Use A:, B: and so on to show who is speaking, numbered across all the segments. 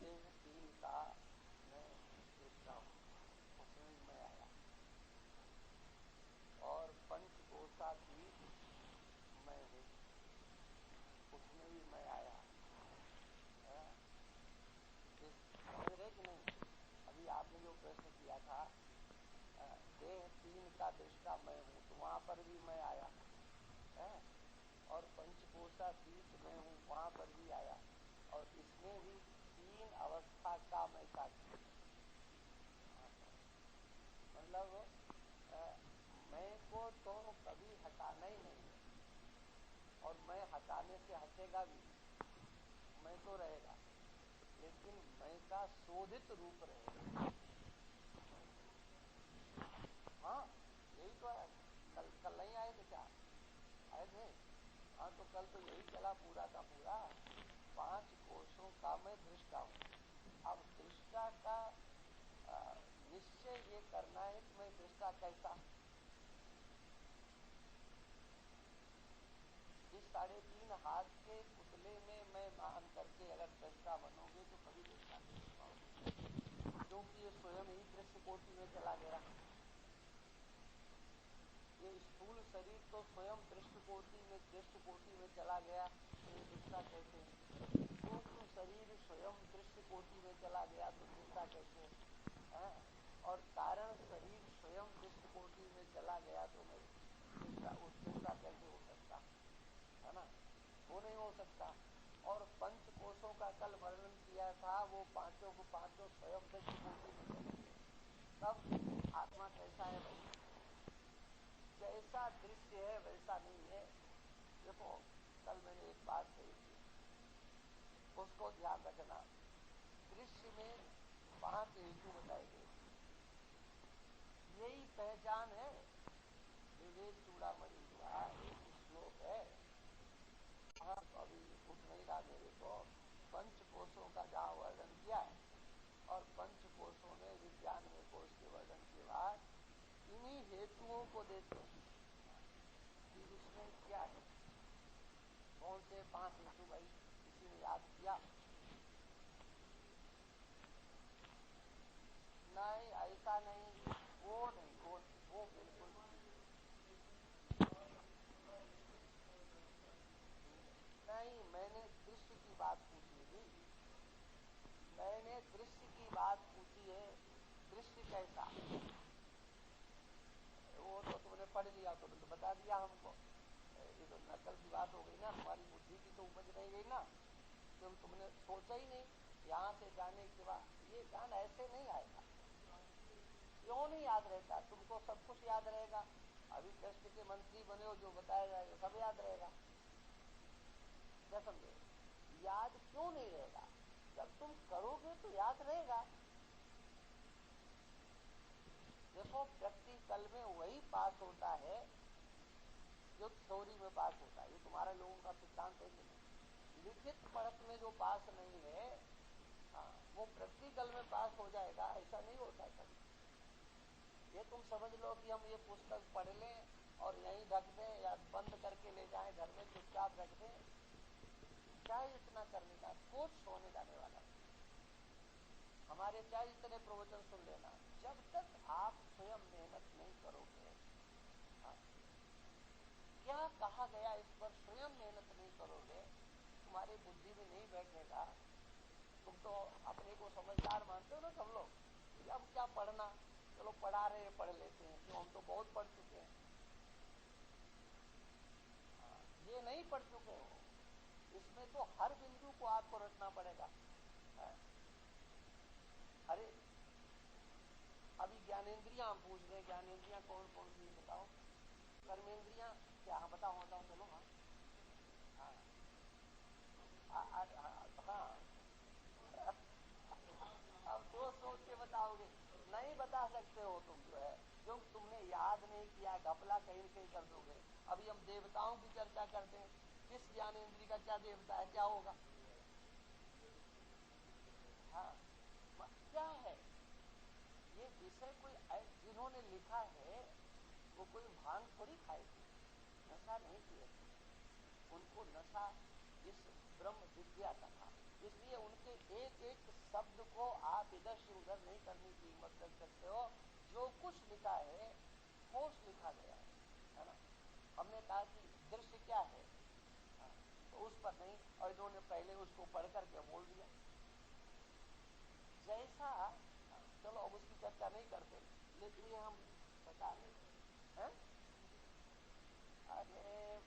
A: देह तीन का मैं दृष्टा हूँ, उसमें मैं आया, और पंचकोशातीत मैं हूँ, उसमें भी मैं आया। समझ रहे कि नहीं? अभी आपने जो प्रश्न किया था, देह तीन का दृष्टा मैं हूँ, तो वहां पर भी मैं आया है, और पंचकोशातीत मैं हूँ, वहां पर भी आया, और इसमें भी तीन अवस्था का मैं साक्षी। मतलब मैं को तो कभी हटाना ही नहीं है, और मैं हटाने से हटेगा भी, मैं तो रहेगा, लेकिन मैं का शोधित रूप रहेगा। हाँ, यही तो है। कल नहीं आए थे क्या? आए थे। हाँ, तो कल तो यही चला पूरा का पूरा। 5 कोशों का मैं दृष्टा हूँ। अब दृष्टा का निश्चय ये करना है कि मैं दृष्टा कैसा। इस 3.5 हाथ के पुतले में मैं मान करके अगर दृष्टा बनोगे तो कभी दृष्टा नहीं हो पाओगे, क्योंकि ये स्वयं ही दृश्य कोटि में चला गया। ये स्थूल शरीर तो स्वयं दृश्य कोटि में चला गया, तो ये दृष्टा कैसे? सूक्ष्म शरीर स्वयं दृश्य कोटि में चला गया, तो दृष्टा कैसे? और कारण शरीर स्वयं दृश्य कोटि में चला गया, तो मैं दृष्टा कैसे हो सकता है ना? वो नहीं हो सकता। और पंच कोशों का कल वर्णन किया था, वो पांचों को पांचों स्वयं दृश्य कोटि में चले गए। तब आत्मा कैसा है भाई? जैसा दृश्य है वैसा नहीं है। देखो, कल मैंने एक बात कही थी, उसको ध्यान रखना। दृश्य में 5 हेतु बताए गए, यही पहचान है। विवेक चूड़ामणि का एक श्लोक है, हाँ, अभी उठ नहीं रहा मेरे को। पंचकोशों का जहाँ वर्णन किया है, और पंचकोशों में 99 कोश के वर्णन के बाद इन्हीं हेतुओं को देते हैं कि इसमें क्या है। कौन से 5 हेतु भाई? किसी ने याद किया? नहीं, ऐसा नहीं, वो नहीं, वो बिल्कुल नहीं। मैंने दृश्य की बात पूछी थी, मैंने दृश्य की बात पूछी है। दृश्य कैसा? वो तो तुमने पढ़ लिया, तुमने तो बता दिया हमको। ये तो नकल की बात हो गई ना, तुम्हारी बुद्धि की तो उपज नहीं गई ना, क्योंकि तुमने सोचा ही नहीं। यहाँ से जाने के बाद ये ज्ञान ऐसे नहीं आएगा। क्यों नहीं याद रहता? तुमको सब कुछ याद रहेगा। अभी ट्रस्ट के मंत्री बने हो, जो बताया जाएगा सब याद रहेगा। क्या समझे? याद क्यों नहीं रहेगा? जब तुम करोगे तो याद रहेगा। देखो, प्रैक्टिकल में वही पास होता है जो थ्योरी में पास होता है। ये तुम्हारे लोगों का सिद्धांत है कि नहीं? लिखित पढ़त में जो पास नहीं है, हाँ, वो प्रैक्टिकल में पास हो जाएगा, ऐसा नहीं होता कभी। ये तुम समझ लो कि हम ये पुस्तक पढ़ लें और यहीं ढक दें, या बंद करके ले जाएं घर में, चुपचाप रख दें, क्या इतना करने का? कुछ होने जाने वाला नहीं। हमारे चाहे इतने प्रवचन सुन लेना, जब तक आप स्वयं मेहनत नहीं करोगे, हाँ, क्या कहा गया इस पर स्वयं मेहनत नहीं करोगे, तुम्हारी बुद्धि में नहीं बैठेगा। तुम तो अपने को समझदार मानते हो ना सब लोग, कि अब क्या पढ़ना, चलो पढ़ा रहे हैं, पढ़ लेते हैं, क्यों, हम तो बहुत पढ़ चुके हैं। ये नहीं पढ़ चुके हो, इसमें तो हर बिंदु को आपको रटना पड़ेगा। अरे अभी ज्ञानेंद्रियां हम पूछ रहे हैं, ज्ञानेंद्रियां कौन कौन सी बताओ? कर्मेंद्रियां क्या? हाँ, बताओ बताओ, चलो। हाँ हाँ हाँ। अब जो सोच के बताओगे, नहीं बता सकते हो तुम, जो है, क्योंकि तुमने याद नहीं किया, घपला कहीं कहीं कर दोगे। अभी हम देवताओं की चर्चा करते हैं, किस ज्ञानेंद्रिय का क्या देवता है, क्या होगा? हाँ, क्या है ये विषय? कोई जिन्होंने लिखा है वो कोई भांग थोड़ी खाए थे, नशा नहीं किए थे। उनको नशा इस ब्रह्म विद्या का था। इसलिए उनके एक एक शब्द को आप इधर से उधर नहीं करने की हिम्मत कर सकते हो। जो कुछ लिखा है ठोस लिखा गया है ना। हमने कहा कि दृश्य क्या है, तो उस पर नहीं, और इन्होंने पहले उसको पढ़ करके बोल दिया जैसा। चलो अब उसकी चर्चा नहीं करते, लेकिन ये हम बता रहे हैं। अरे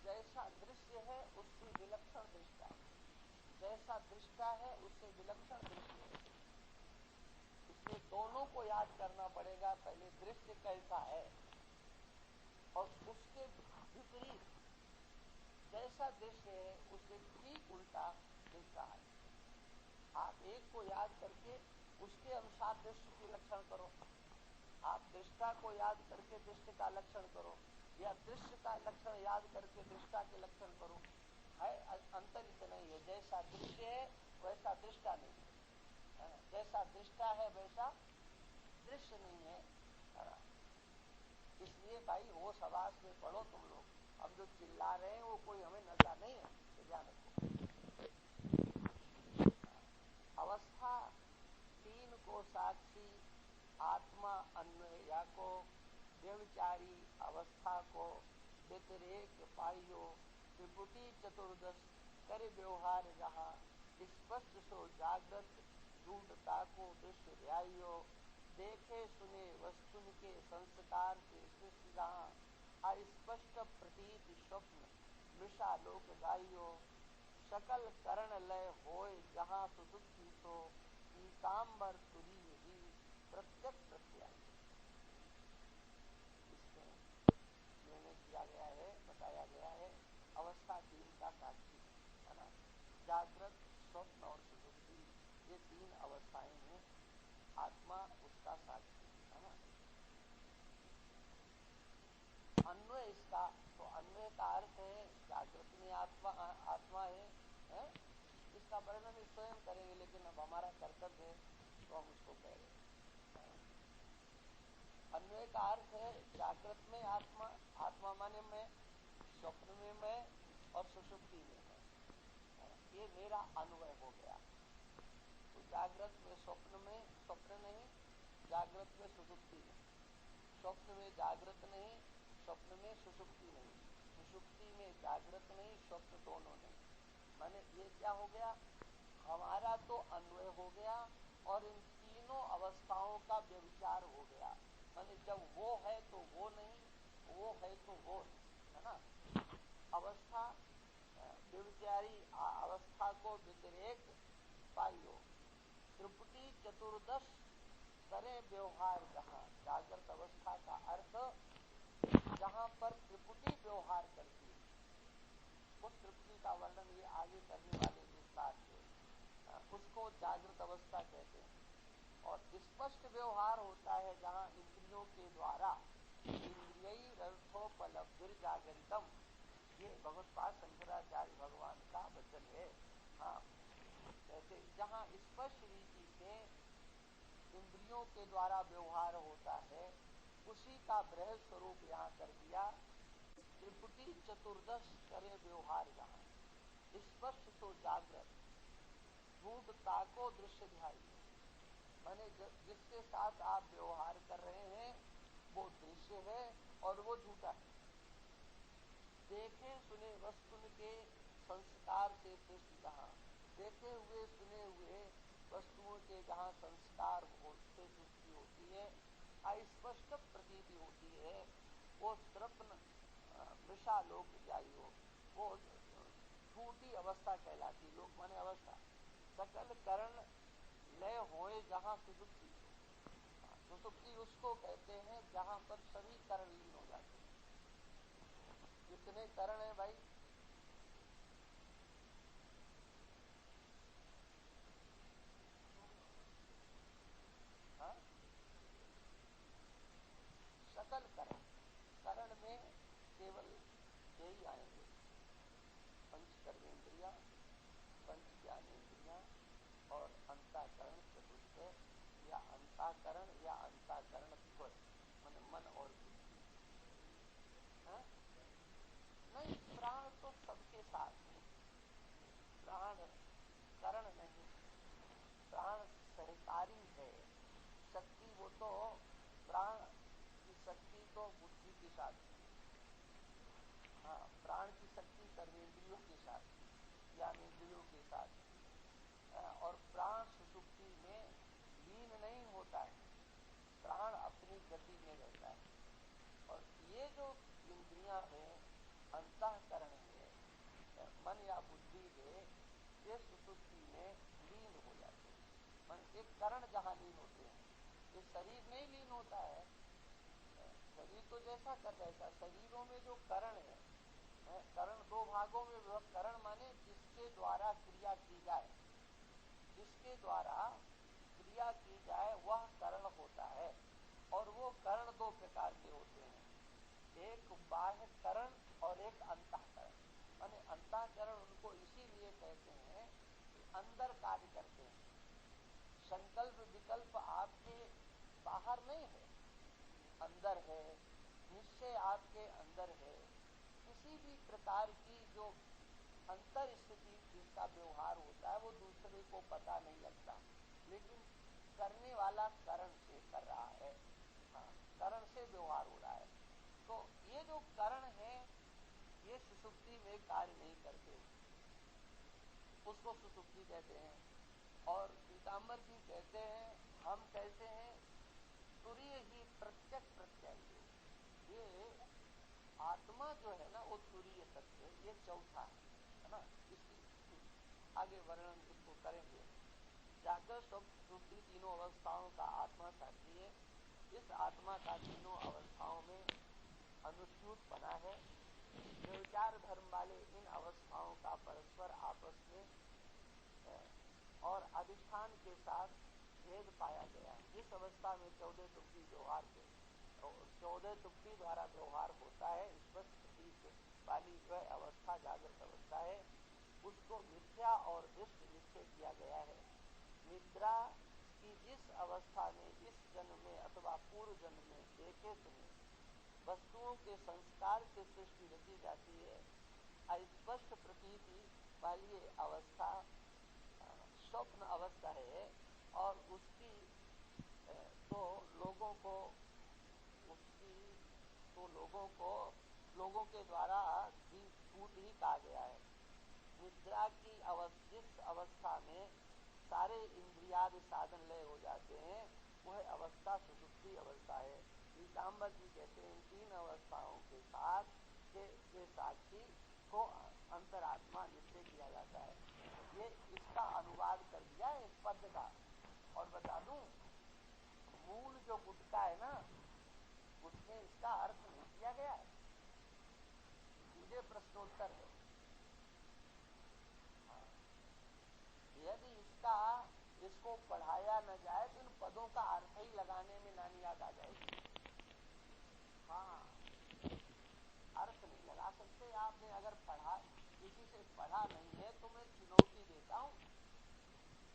A: जैसा दृश्य है उससे विलक्षण दृष्टा है, जैसा दृष्टा है उससे विलक्षण दृश्य है। इसलिए दोनों को याद करना पड़ेगा। पहले दृश्य कैसा है और उसके विपरीत जैसा दृश्य है उससे ठीक उल्टा दृष्टा है। आप एक को याद करके उसके अनुसार दृश्य के लक्षण करो, आप दृष्टा को याद करके दृश्य का लक्षण करो, या दृश्य का लक्षण याद करके दृष्टा के लक्षण करो। है अंतर इतना ही है, जैसा दृश्य है वैसा दृष्टा नहीं है, जैसा दृष्टा है वैसा दृश्य नहीं है। इसलिए भाई वो सवास में पढ़ो तुम लोग। हम जो चिल्ला रहे हैं वो कोई हमें नशा नहीं है, तो ध्यान रखो। अवस्था तीन को साक्षी आत्मा अन्वया को व्यभिचारी अवस्था को व्यतिरेक पाइयो त्रिपुटी चतुर्दश कर व्यवहार जहाँ स्पष्ट सो जागृत ढूंढता को दृश्य ध्यायो देखे सुने वस्तुन के संस्कार से सृष्टि जहाँ अस्पष्ट प्रतीत स्वप्न मृषालोक गाइयो सकल करण लय होय जहाँ सुसुप्ति सो पीताम्बर तुरीय ही प्रत्यक्ष प्रत्याय। इसमें निर्णय किया गया है, बताया गया है अवस्था तीन का साक्षी है ना। जागृत स्वप्न और सुसुप्ति ये तीन अवस्थाएं हैं, आत्मा उसका साक्षी है ना। अन्वय इसका, तो अन्वय का अर्थ है जागृत में आत्मा है? इसका वर्णन स्वयं करेंगे, लेकिन अब हमारा कर्तव्य है तो हम उसको कह रहे हैं। अन्वय का अर्थ है जागृत में आत्मा, आत्मा माने मैं, स्वप्न में मैं और सुषुप्ति में मैं, ये मेरा अन्वय हो गया। तो जागृत में स्वप्न नहीं, जागृत में सुषुप्ति नहीं, स्वप्न में जागृत नहीं, स्वप्न में सुषुप्ति नहीं, सुषुप्ति में जागृत नहीं, स्वप्न दोनों नहीं। माने ये क्या हो गया, हमारा तो अन्वय हो गया और इन तीनों अवस्थाओं का व्यभिचार हो गया। माने जब वो है तो वो नहीं, वो है तो वो नहीं, है ना। अवस्था व्यभिचारी अवस्था को व्यतिरेक पाइयो त्रिपुटी चतुर्दश करे व्यवहार जहाँ। जागृत अवस्था का अर्थ जहाँ पर त्रिपुटी व्यवहार करती है, उस त्रिपुटी का वर्णन ये आगे करने वाले विस्तार से, उसको जागृत अवस्था कहते हैं। और स्पष्ट व्यवहार होता है जहाँ इंद्रियों के द्वारा, इंद्रियी रर्थोपलब्धिर जागरितम, ये भगवत्पाद शंकराचार्य भगवान का वचन है। हाँ, कहते जहाँ स्पष्ट रीति से इंद्रियों के द्वारा व्यवहार होता है, उसी का बृहद स्वरूप यहाँ कर दिया। त्रिपुटी चतुर्दश करे व्यवहार जहाँ स्पष्ट तो जागृत ढूंढता को दृश्य ध्याई। माने जिसके साथ आप व्यवहार कर रहे हैं वो दृश्य है और वो झूठा है। देखे सुने वस्तुन के संस्कार से सृष्टि जहाँ, देखे हुए सुने हुए वस्तुओं के जहाँ संस्कार से सृष्टि होती है, अस्पष्ट प्रतीति होती है, वो तृप्न मृषालोक जाइयो, वो झूठी अवस्था कहलाती। लोक माने अवस्था। सकल करण लय होए जहाँ सुसुप्ति, सुसुप्ति उसको कहते हैं जहाँ पर सभी करण लीन हो जाते हैं। कितने करण है भाई? हाँ, सकल करण, करण में केवल यही आएंगे, पंच कर्मेंद्रिया, पंच ज्ञानेन्द्रिया और अंताकरण चतुष्ट, या अंताकरण या अंताकरण द्वय, मन और बुद्धि। नहीं, प्राण तो सबके साथ है, प्राण करण नहीं, प्राण सहकारी है। शक्ति वो तो प्राण की शक्ति तो बुद्धि के साथ है। हाँ, प्राण की शक्ति कर्मेंद्रियों के साथ, ज्ञानेंद्रियों के साथ, और प्राण सुषुप्ति में लीन नहीं होता है, प्राण अपनी गति में रहता है। और ये जो इंद्रियां हैं, अंतःकरण है, मन या बुद्धि है, ये सुषुप्ति में लीन हो जाते हैं। मन एक करण जहाँ लीन होते हैं, ये शरीर नहीं लीन होता है। शरीर तो जैसा कर रहता, शरीरों में जो करण है, करण दो भागों में विभक्त। करण माने जिसके द्वारा क्रिया की जाए, जिसके द्वारा क्रिया की जाए वह करण होता है। और वो करण दो प्रकार के होते हैं, एक बाह्य करण और एक अंतःकरण। माने अंतःकरण उनको इसीलिए कहते हैं कि अंदर कार्य करते हैं। संकल्प विकल्प आपके बाहर नहीं है, अंदर है। निश्चय आपके अंदर है। किसी भी प्रकार की जो अंतर स्थिति जिसका व्यवहार होता है वो दूसरे को पता नहीं लगता, लेकिन करने वाला करण से कर रहा है। हाँ, करण से व्यवहार हो रहा है। तो ये जो करण है ये सुषुप्ति में कार्य नहीं करते, उसको सुषुप्ति कहते हैं। और पीताम्बर जी कहते हैं, हम कहते हैं तुरीय ही प्रत्यक्ष प्रत्यय। ये आत्मा जो है ना वो तुरीय तत्व, ये चौथा है ना। इसकी आगे वर्णन इसको करेंगे। जागृत स्वप्न सुषुप्ति तीनों अवस्थाओं का आत्मा साक्षी है। इस आत्मा का तीनों अवस्थाओं में अनुस्यूत बना है। निर्विचार धर्म वाले इन अवस्थाओं का परस्पर आपस में और अधिष्ठान के साथ भेद पाया गया है। जिस अवस्था में 14 तुक्की व्यवहार के 14 तुक्की द्वारा व्यवहार होता है, स्पष्ट प्रतीत वाली वह अवस्था जागृत अवस्था है। उसको मिथ्या और दृष्ट निश्चय किया गया है। निद्रा की जिस अवस्था में इस जन्म में अथवा पूर्व जन्म में देखे सुने वस्तुओं के संस्कार से सृष्टि रची जाती है, अस्पष्ट प्रतीति वाली अवस्था स्वप्न अवस्था है। और उसकी तो लोगों के द्वारा भी झूठ ही कहा गया है। निद्रा की जिस अवस्था में सारे इंद्रियादि साधन लय हो जाते हैं वह अवस्था सुषुप्ति अवस्था है। पीताम्बर जी कहते हैं इन तीन अवस्थाओं के साथ के साक्षी को अंतरात्मा निश्चय किया जाता है। ये इसका अनुवाद कर दिया है इस पद का। और बता दूं, मूल जो गुटका है ना उसमें इसका अर्थ नहीं किया गया है, सीधे प्रश्नोत्तर है। यदि इसको पढ़ाया न जाए तो इन पदों का अर्थ ही लगाने में नानी याद आ जाएगी। हाँ, अर्थ नहीं लगा सकते। आपने अगर किसी से पढ़ा नहीं है तो मैं चुनौती देता हूँ,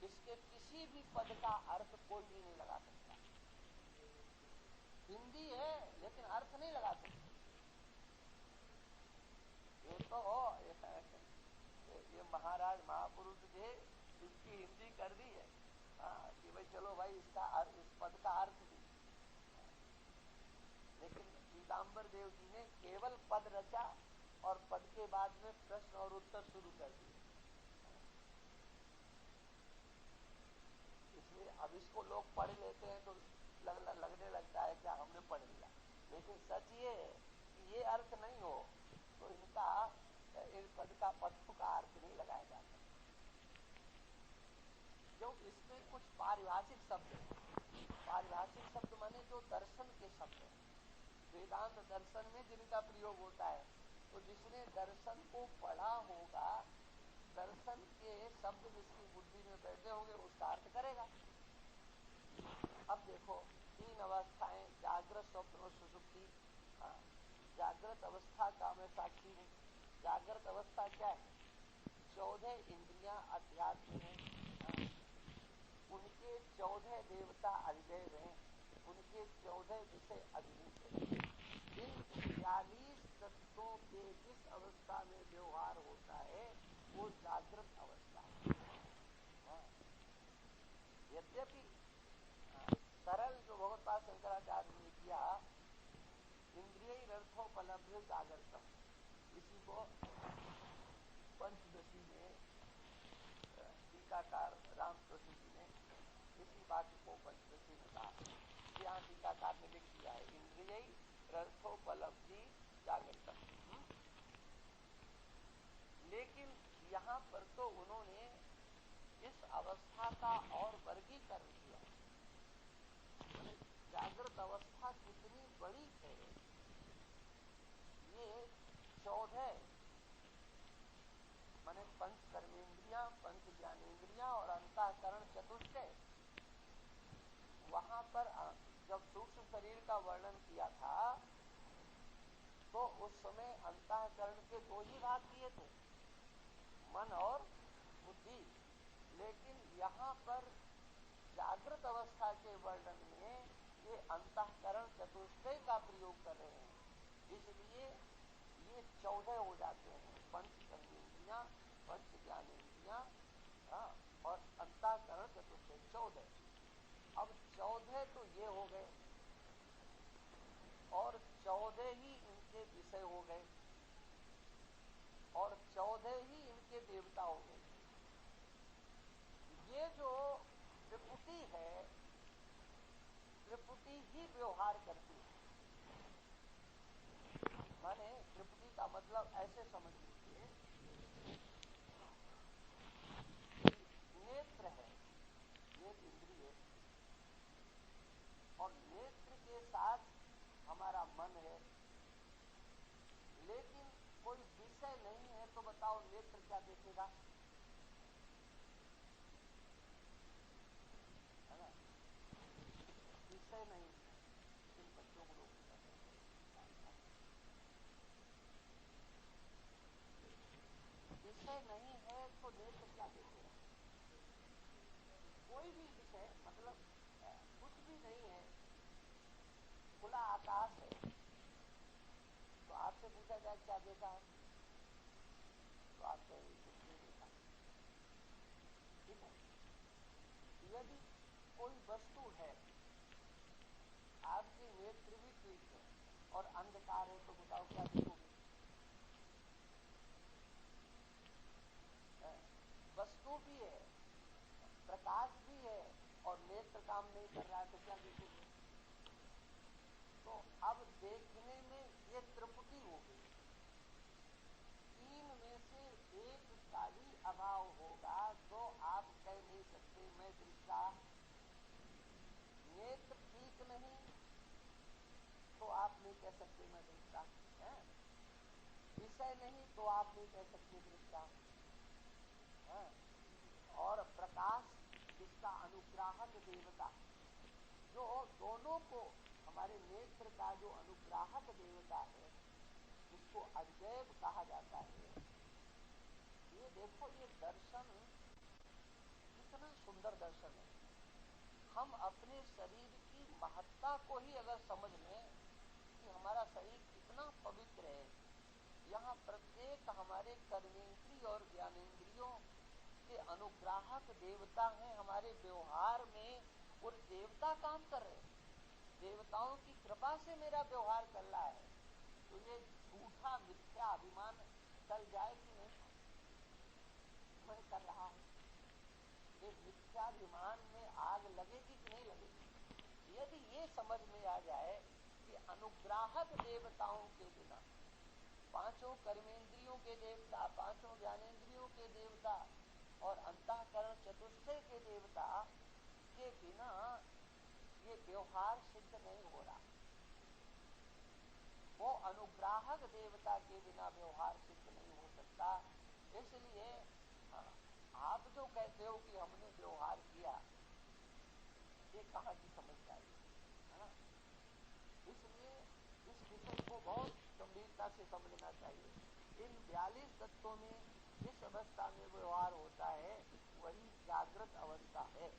A: इसके किसी भी पद का अर्थ कोई भी नहीं लगा सकता। हिंदी है लेकिन अर्थ नहीं लगा सकते। ये महाराज महापुरुष जी इसकी हिंदी कर दी है। कि भाई चलो भाई इस पद का अर्थ भी। लेकिन पीताम्बर देव जी ने केवल पद रचा और पद के बाद में प्रश्न और उत्तर शुरू कर दिए। इसलिए अब इसको लोग पढ़ लेते हैं तो लगने लगता है कि हमने पढ़ लिया, लेकिन सच ये है कि ये अर्थ नहीं हो तो इन पद का पदों का अर्थ नहीं लगाया जा सकता। जो इसमें कुछ पारिभाषिक शब्द है, पारिभाषिक शब्द माने जो दर्शन के शब्द है, वेदांत दर्शन में जिनका प्रयोग होता है। तो जिसने दर्शन को पढ़ा होगा, दर्शन के शब्द जिसकी बुद्धि में बैठे होंगे उसका अर्थ करेगा। अब देखो तीन अवस्थाएं, जागृत स्वप्न और सुषुप्ति। जागृत अवस्था का मैं साक्षी हूँ। जागृत अवस्था क्या है? 14 इंद्रियां अध्यात्म है, उनके 14 देवता अधिदेव हैं, उनके 14 विषय अभिभूत हैं। इन 42 तत्वों के जिस अवस्था में व्यवहार होता है वो जागृत अवस्था है। यद्यपि सरल जो भगवत्पाद शंकराचार्य ने किया, इंद्रिय रर्थोपलब्ध जागृतम, इसी को पंचदशी में टीकाकार रामकृष्ण जी ने इसी वाक्य को पंचदशी में कहा। यहाँ टीकाकार ने लिख दिया है इंद्रिय रर्थोपलब्धि जागृतम। लेकिन यहाँ पर तो उन्होंने इस अवस्था का और वर्गीकरण किया। जागृत अवस्था कितनी बड़ी है, ये 14 माने पंच कर्मेंद्रियां, पंच ज्ञानेन्द्रियां और अंतःकरण चतुष्टय। वहां पर जब सूक्ष्म शरीर का वर्णन किया था तो उस समय अंतःकरण के 2 ही भाग किए थे, मन और बुद्धि। लेकिन यहाँ पर जागृत अवस्था के वर्णन में ये अंतःकरण चतुष्टय का प्रयोग कर रहे हैं, इसलिए ये 14 हो जाते हैं। पंच कर्मेंद्रियां, पंच ज्ञानेन्द्रियां और अंतःकरण चतुष्टय 14। अब 14 तो ये हो गए और 14 ही इनके विषय हो गए और 14 ही इनके देवता हो गए। ये जो त्रिपुटी है, त्रिपुटी ही व्यवहार करती है। माने त्रिपुटी का मतलब ऐसे समझ लीजिए, नेत्र है, नेत्र इंद्रिय, और नेत्र के साथ हमारा मन है। लेकिन कोई विषय नहीं है तो बताओ नेत्र क्या देखेगा, है ना? विषय नहीं, इन बच्चों को लोग विषय नहीं है तो नेत्र क्या देखेगा? कोई भी विषय मतलब कुछ भी नहीं है, खुला आकाश है तो आपसे पूछा जाए क्या देखा है तो आप कहेंगे कुछ नहीं देखा, ठीक है? यदि कोई वस्तु है, आपके नेत्र भी ठीक है और अंधकार है तो बताओ क्या देखोगे? वस्तु भी है, प्रकाश भी है और नेत्र काम नहीं कर रहा है तो क्या देखोगे? तो अब देखने में ये त्रिपुटी हो गई। 3 में से एक का ही अभाव होगा तो आप कह नहीं सकते मैं दृष्टा। नेत्र ठीक नहीं तो आप नहीं कह सकते मैं दृष्टा, विषय नहीं तो आप नहीं कह सकते दृष्टा, और प्रकाश जिसका अनुग्राहक देवता, जो दोनों को, हमारे नेत्र का जो अनुग्राहक देवता है जिसको अजैब कहा जाता है, ये देखो ये दर्शन कितना सुंदर दर्शन है। हम अपने शरीर की महत्ता को ही अगर समझ लें कि हमारा शरीर कितना पवित्र है, यहाँ प्रत्येक हमारे कर्मेंद्रिय और ज्ञानेन्द्रियों के अनुग्राहक देवता हैं। हमारे व्यवहार में वो देवता काम कर रहे हैं, देवताओं की कृपा से मेरा व्यवहार कर रहा है, तो ये झूठा मिथ्या अभिमान चल जाए कि नहीं, मैं कर रहा हूँ, ये मिथ्याभिमान में आग लगेगी कि नहीं लगेगी? यदि ये समझ में आ जाए कि अनुग्राहक देवताओं के बिना, पांचों कर्मेंद्रियों के देवता, पांचों ज्ञानेन्द्रियों के देवता और अंतःकरण चतुष्टय के देवता के बिना ये व्यवहार सिद्ध नहीं हो रहा, वो अनुग्राहक देवता के बिना व्यवहार सिद्ध नहीं हो सकता। इसलिए आप जो कहते हो कि हमने व्यवहार किया, ये कहाँ की समझदारी है ना? इसलिए इस विषय को बहुत गंभीरता से समझना चाहिए। इन 42 तत्वों में जिस अवस्था में व्यवहार होता है वही जागृत अवस्था है।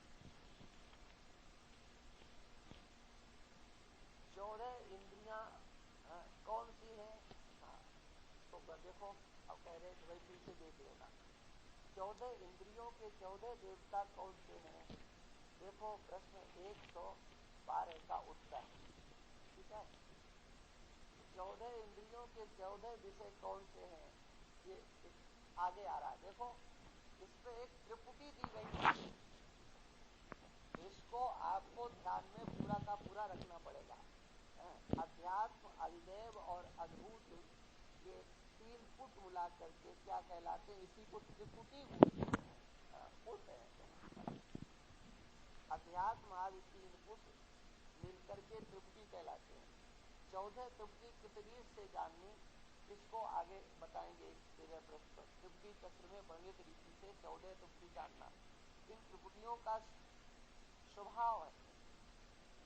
A: 14 इंद्रियां कौन सी है? तो देखो अब कह रहे कि भाई फिर से देख लेना 14 इंद्रियों के 14 देवता कौन से हैं। देखो प्रश्न 112 का उत्तर, ठीक है। 14 इंद्रियों के 14 विषय कौन से हैं, ये आगे आ रहा है। देखो इस पे एक त्रिपुटी दी गई है, इसको आपको ध्यान में पूरा का पूरा रखना पड़ेगा। अध्यात्म, अधिदैव और अद्भुत, ये 3 पुट मिला करके क्या कहलाते हैं, इसी को त्रिपुटी पुट है। अध्यात्म आदि 3 पुट मिलकर के त्रिपुटी कहलाते हैं। 14 त्रिपुटी कितनी से जाननी, इसको आगे बताएंगे 13 प्रश्न पर। त्रिपुटी चक्र में वर्णित रीति से 14 त्रिपुटी जानना। इन त्रिपुटियों का स्वभाव है,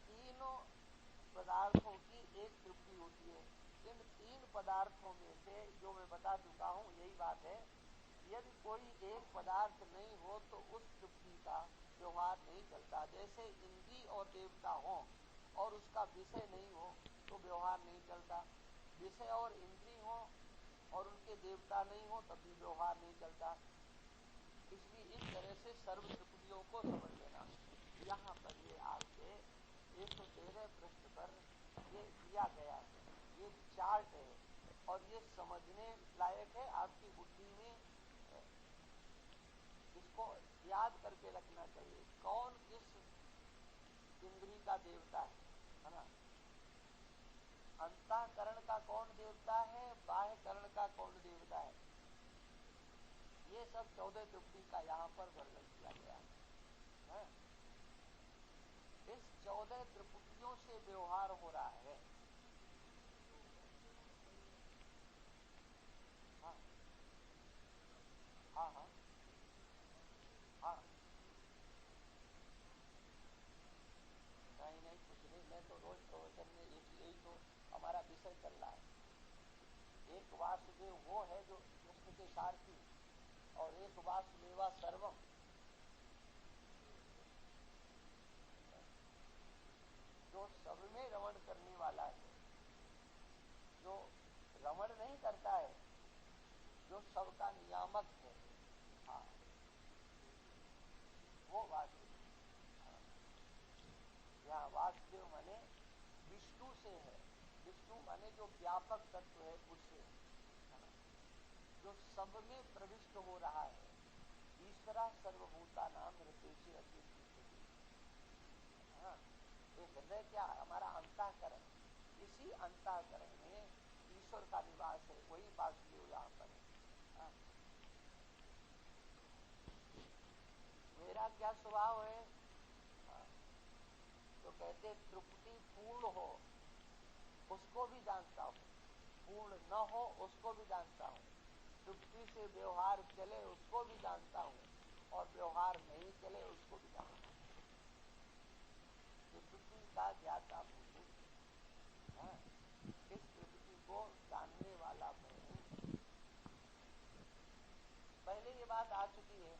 A: तीनों पदार्थों की एक त्रिपुटी होती है। इन 3 पदार्थों में से जो मैं बता चुका हूँ यही बात है, यदि कोई एक पदार्थ नहीं हो तो उस त्रिपुटी का व्यवहार नहीं चलता। जैसे इंद्री और देवता हो और उसका विषय नहीं हो तो व्यवहार नहीं चलता, विषय और इंद्री हो और उनके देवता नहीं हो तब भी व्यवहार नहीं चलता। इसलिए इस तरह से सर्व त्रिपुटियों को समझ लेना। यहाँ पर ये आपके 113 प्रश्न पर ये दिया गया है, ये चार्ट है और ये समझने लायक है। आपकी बुद्धि में इसको याद करके रखना चाहिए, कौन किस इंद्री का देवता है ना। अंतःकरण का कौन देवता है, बाह्यकरण का कौन देवता है, ये सब 14 त्रिपुटी का यहाँ पर वर्णन किया गया है। इस 14 त्रिपुटियों से व्यवहार हो रहा है। हाँ हाँ हाँ हाँ, नहीं कुछ नहीं, मैं तो रोज प्रवचन में यही तो हमारा विषय चल रहा है। एक वासुदेव वो है जो कृष्ण के सारथी, और एक वासुदेवा सर्वम, जो सब में रमण करने वाला है, जो रमण नहीं करता है, जो सबका नियामक है, हाँ वो वासुदेव। हाँ। यहाँ वासुदेव माने विष्णु से है, विष्णु माने जो व्यापक तत्व है उससे, जो सब में प्रविष्ट हो रहा है। ईश्वरा सर्वभूता नाम हृदय अतिष्ठति। हाँ, ये हृदय क्या है, हमारा अंतःकरण, इसी अंतःकरण में ईश्वर का निवास है, वही वासुदेव यहाँ पर है। हाँ। मेरा क्या स्वभाव है, हाँ, तो कहते त्रिपुटी पूर्ण हो उसको भी जानता हूँ, पूर्ण न हो उसको भी जानता हूँ, त्रिपुटी से व्यवहार चले उसको भी जानता हूँ, और व्यवहार नहीं चले उसको भी जानता हूँ। त्रिपुटी का ज्ञाता हूँ। हाँ, इस त्रिपुटी को जानने वाला मैं हूँ। पहले ये बात आ चुकी है,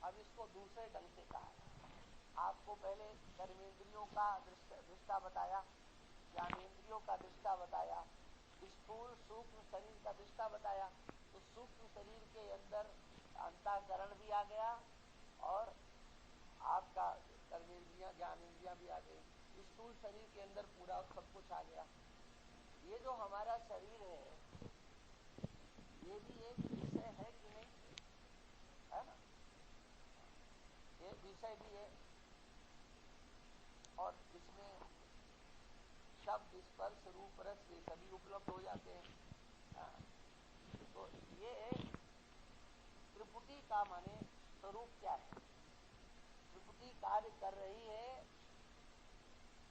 A: अब इसको दूसरे ढंग से कहा है। आपको पहले कर्मेंद्रियों का दृष्टा बताया, ज्ञानेंद्रियों का दृष्टा बताया, स्थूल सूक्ष्म शरीर का दृष्टा बताया। तो सूक्ष्म शरीर के अंदर अंतःकरण भी आ गया और आपका कर्मेंद्रियां ज्ञानेंद्रियां भी आ गई। स्थूल शरीर के अंदर पूरा सब कुछ आ गया। ये जो हमारा शरीर है ये भी एक विषय है कि नहीं, है ना, ये विषय भी है, और इसमें शब्द स्पर्श रूप रस ये सभी उपलब्ध हो जाते हैं। हाँ, तो ये त्रिपुटी का माने स्वरूप क्या है, त्रिपुटी कार्य कर रही है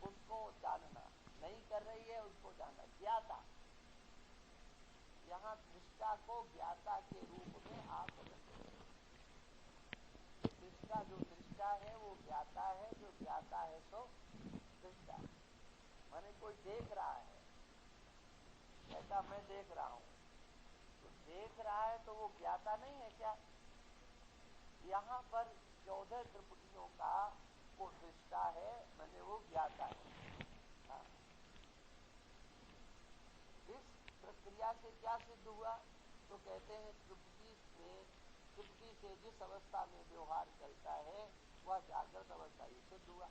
A: उसको जानना, नहीं कर रही है उसको जानना, ज्ञाता। यहाँ दृष्टा को ज्ञाता के रूप में आप रखें। दृष्टा जो दृष्टा है वो ज्ञाता है, जो ज्ञाता है सो दृष्टा। माने कोई देख रहा है, कहता मैं देख रहा हूँ, तो देख रहा है तो वो ज्ञाता नहीं है क्या। यहाँ पर 14 त्रिपुटियों का वो दृष्टा है, माने वो ज्ञाता है। हाँ। इस क्रिया से क्या सिद्ध हुआ? तो कहते हैं तृप्ति से जिस अवस्था में व्यवहार चलता है वह जागृत अवस्था ही सिद्ध हुआ।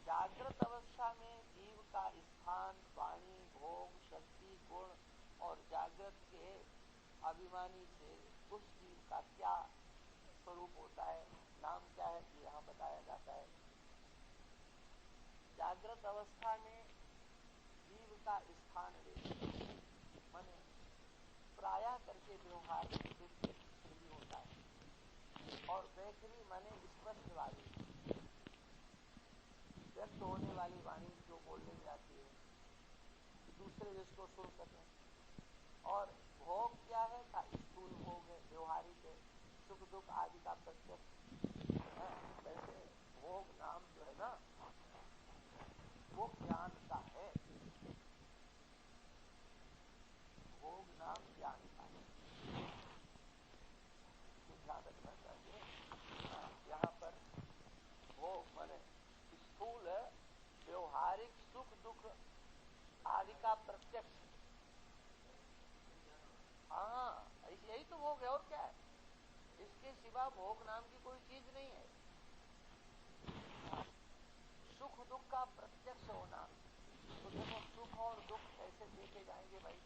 A: जागृत अवस्था में जीव का स्थान, वाणी, भोग, शक्ति, गुण और जागृत के अभिमानी से उस जीव का क्या स्वरूप होता है, नाम क्या है, ये यहाँ बताया जाता है। जागृत अवस्था में जीव का स्थान लेकर माने प्रायः करके व्यवहार सिद्धि होता है। और वैखरी माने स्पष्ट वाली, व्यक्त होने वाली वाणी जो बोलने में आती है, दूसरे जिसको सुन सके। और भोग क्या है? का स्थूल भोग है, व्यवहारिक है, सुख दुख आदि का प्रत्यक्ष है। वैसे भोग नाम जो है ना वो ज्ञान का है, भोग नाम ज्ञान का है, ध्यान रखना चाहिए। यहाँ पर भोग माने स्थूल व्यवहारिक सुख दुख आदि का प्रत्यक्ष, हाँ यही तो भोग है और क्या है। इसके सिवा भोग नाम की कोई चीज नहीं है। सुख दुख का प्रत्यक्ष होना, तो देखो सुख और दुख कैसे देखे जाएंगे भाई?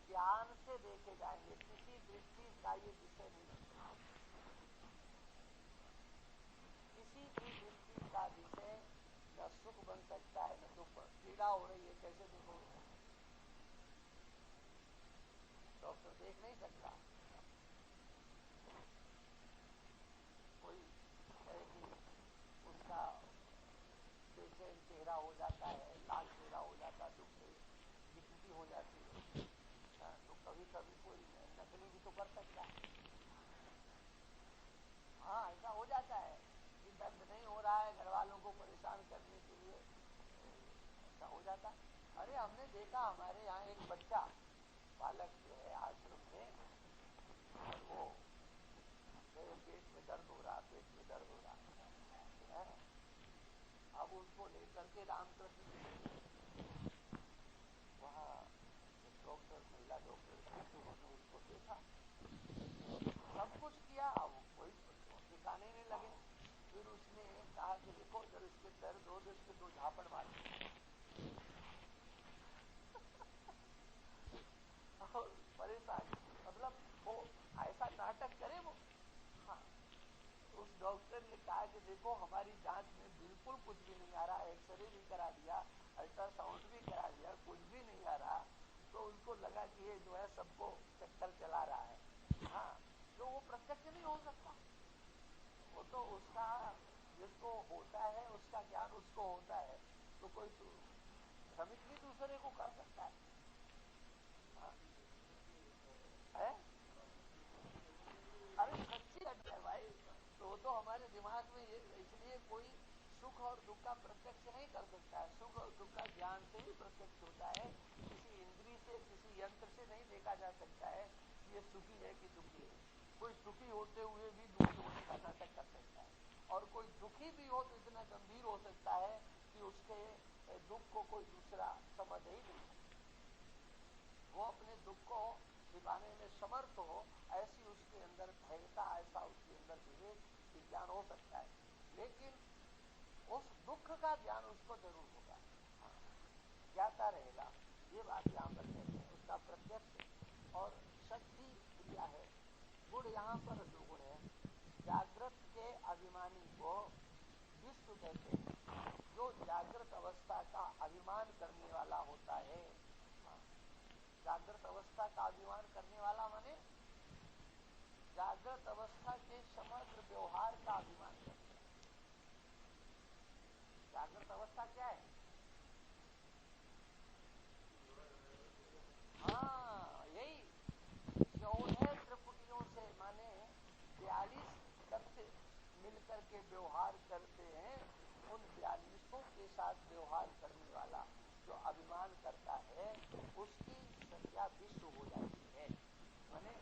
A: ज्ञान से देखे जाएंगे, किसी दृष्टि का ये विषय नहीं बन सकता। किसी भी दृष्टि का विषय न सुख बन सकता है न दुख। पीड़ा हो रही है कैसे देखोगे? डॉक्टर देख नहीं सकता। कोई कहे कि उसका बेचैन चेहरा हो जाता है, लाल चेहरा हो जाता है, दुख से विकृति हो जाती है, तो कभी कभी कोई नकली भी तो कर सकता है। हाँ ऐसा हो जाता है कि दर्द नहीं हो रहा है, घर वालों को परेशान करने के लिए ऐसा हो जाता है। अरे हमने देखा हमारे यहाँ एक बच्चा बालक जो है आश्रम में, वो पेट में दर्द हो रहा, पेट में दर्द हो रहा है। अब उसको लेकर के रामकृष्ण वहाँ डॉक्टर, महिला डॉक्टर थी, तो उन्होंने उसको देखा, सब कुछ किया, अब कोई दिखाने नहीं लगे। फिर उसने कहा कि देखो जब इसके दर्द हो तो इसके 2 झापड़ मारो। और परेशान, मतलब वो ऐसा नाटक करे वो। हाँ, उस डॉक्टर ने कहा कि देखो हमारी जांच में बिल्कुल कुछ भी नहीं आ रहा, एक्सरे भी करा दिया, अल्ट्रासाउंड भी करा दिया, कुछ भी नहीं आ रहा। तो उनको लगा कि ये जो है सबको चक्कर चला रहा है। हाँ, जो वो प्रत्यक्ष नहीं हो सकता, वो तो उसका जिसको होता है उसका ज्ञान उसको होता है, तो कोई श्रमिक भी दूसरे को कर सकता है। हाँ? है? अरे सच्ची घटना है भाई। तो हमारे दिमाग में ये, इसलिए कोई सुख और दुख का प्रत्यक्ष नहीं कर सकता है। सुख और दुख का ज्ञान से ही प्रत्यक्ष होता है, किसी इंद्रिय से, किसी यंत्र से नहीं देखा जा सकता है कि ये सुखी है कि दुखी है। कोई सुखी होते हुए भी दुखी होने का नाटक कर सकता है, और कोई दुखी भी हो तो इतना गंभीर हो सकता है कि उसके दुख को कोई दूसरा समझ ही नहीं सकता। वो अपने दुख को छिपाने में समर्थ हो, ऐसी उसके अंदर भयता, ऐसा उसके अंदर विवेक विज्ञान हो सकता है, लेकिन उस दुख का ज्ञान उसको जरूर होगा। हाँ, ज्ञाता रहेगा, ये बात यहाँ पर कहते हैं, उसका प्रत्यक्ष। और शक्ति क्रिया है, गुण यहाँ पर 2 गुण है। जागृत के अभिमानी को विश्व कहते हैं, जो जागृत अवस्था का अभिमान करने वाला होता है। हाँ, जागृत अवस्था का अभिमान करने वाला माने जागृत अवस्था के समग्र व्यवहार का अभिमान करने वाला। जागृत अवस्था क्या है? हाँ यही 14 त्रिपुटियों से माने 42 तथ्य मिलकर के व्यवहार करते हैं। उन 42 के साथ व्यवहार करने वाला जो अभिमान करता है उसकी संज्ञा विश्व हो जाती है, माने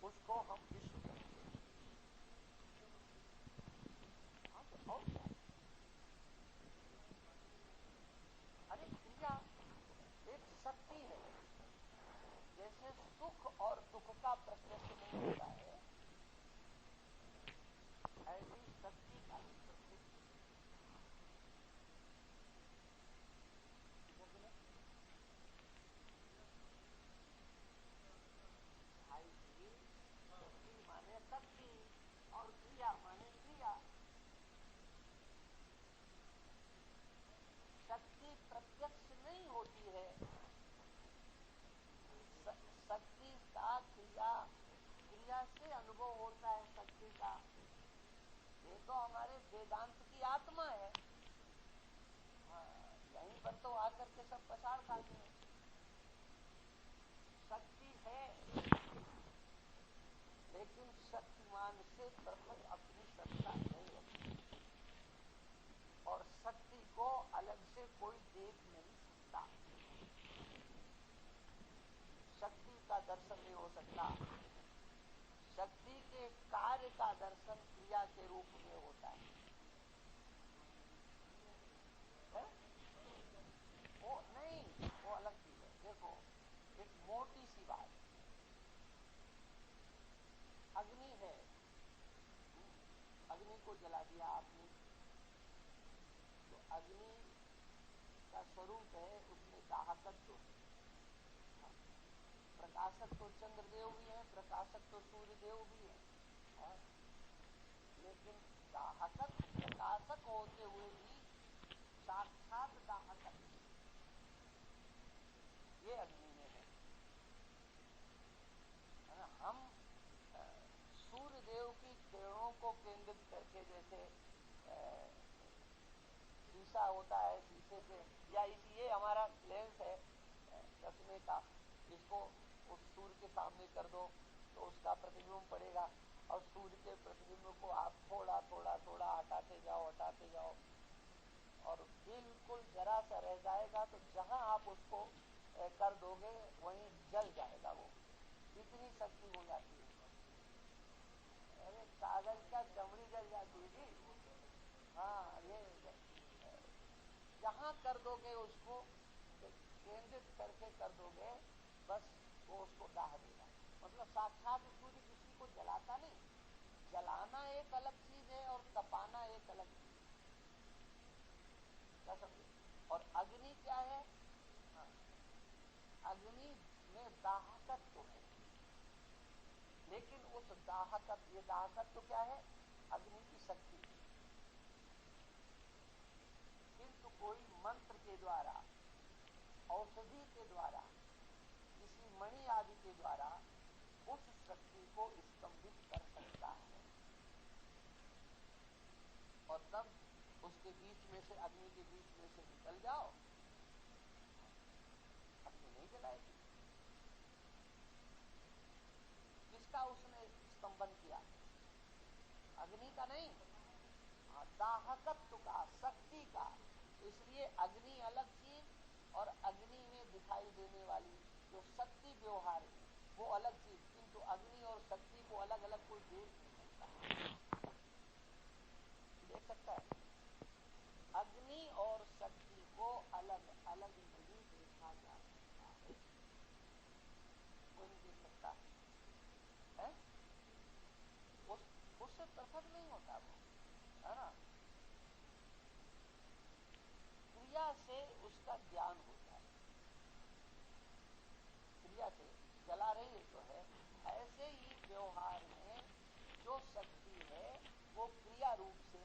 A: उसको हम विश्व कहेंगे। हाँ, तो और क्या? अरे क्रिया एक शक्ति है, जैसे सुख और दुख का प्रत्यक्ष नहीं होता है, ऐसी शक्ति का भी प्रत्यक्ष भाई जी। शक्ति माने शक्ति और क्रिया माने क्रिया। शक्ति प्रत्यक्ष नहीं होती है, शक्ति का क्रिया से अनुभव होता है शक्ति का। ये तो हमारे वेदांत की आत्मा है। यहीं पर तो आकर के सब पछाड़ खाते हैं। शक्ति है, लेकिन शक्तिमान से पृथक अपनी सत्ता नहीं रखती, और शक्ति को अलग से कोई देख नहीं सकता। शक्ति का दर्शन नहीं हो सकता। शक्ति के कार्य का दर्शन क्रिया के रूप में होता है। वो नहीं, वो अलग चीज है। देखो, एक मोटी सी बात, अग्नि है, अग्नि को जला दिया आपने, तो अग्नि का स्वरूप है, उसमें दाहकत्व है। प्रकाशक तो चंद्रदेव भी है, प्रकाशक तो सूर्यदेव भी है, लेकिन दाहकक प्रकाशक होते हुए भी साक्षात दाहकक ये अग्नि में है ना। हम सूर्य देव की किरणों को केंद्रित करके, जैसे शीशा होता है, शीशे से, या ये हमारा लेंस है चश्मे का, इसको उस सूर्य के सामने कर दो तो उसका प्रतिबिंब पड़ेगा, और सूर्य के प्रतिबिंब को आप थोड़ा थोड़ा थोड़ा हटाते जाओ और बिल्कुल जरा सा रह जाएगा, तो जहां आप उसको कर दोगे वहीं जल जाएगा वो। इतनी शक्ति हो जाती है। अरे कागज का चमड़ी जल जाती है जी। हाँ, ये जहां कर दोगे उसको केंद्रित करके कर दोगे, बस वो उसको दाह देगा। मतलब साक्षात सूर्य किसी को जलाता नहीं। जलाना एक अलग चीज है और तपाना एक अलग चीज है, क्या समझे? और अग्नि क्या है? हाँ, अग्नि में दाहकत्व है, लेकिन उस दाहकत्व, ये दाहकत्व क्या है? अग्नि की शक्ति। किंतु कोई मंत्र के द्वारा, औषधि के द्वारा, किसी मणि आदि के द्वारा उस शक्ति को स्तंभित कर सकता है, और तब उसके बीच में से, अग्नि के बीच में से निकल जाओ, अग्नि नहीं जलाएगी। किसका उसने स्तंभन किया? अग्नि का नहीं, दाहकत्व का, शक्ति का। इसलिए अग्नि अलग चीज, और अग्नि में दिखाई देने वाली जो शक्ति व्यवहार है वो अलग चीज। किंतु अग्नि और शक्ति को अलग अलग कोई देख नहीं सकता। देख सकता है? अग्नि और शक्ति को अलग अलग नहीं देखा जा सकता है, कोई नहीं देख सकता है? उससे पृथक नहीं होता वो, है ना। क्रिया से उसका ज्ञान होता है, क्रिया से जला रही है तो है। ऐसे ही व्यवहार में जो शक्ति है वो क्रिया रूप से,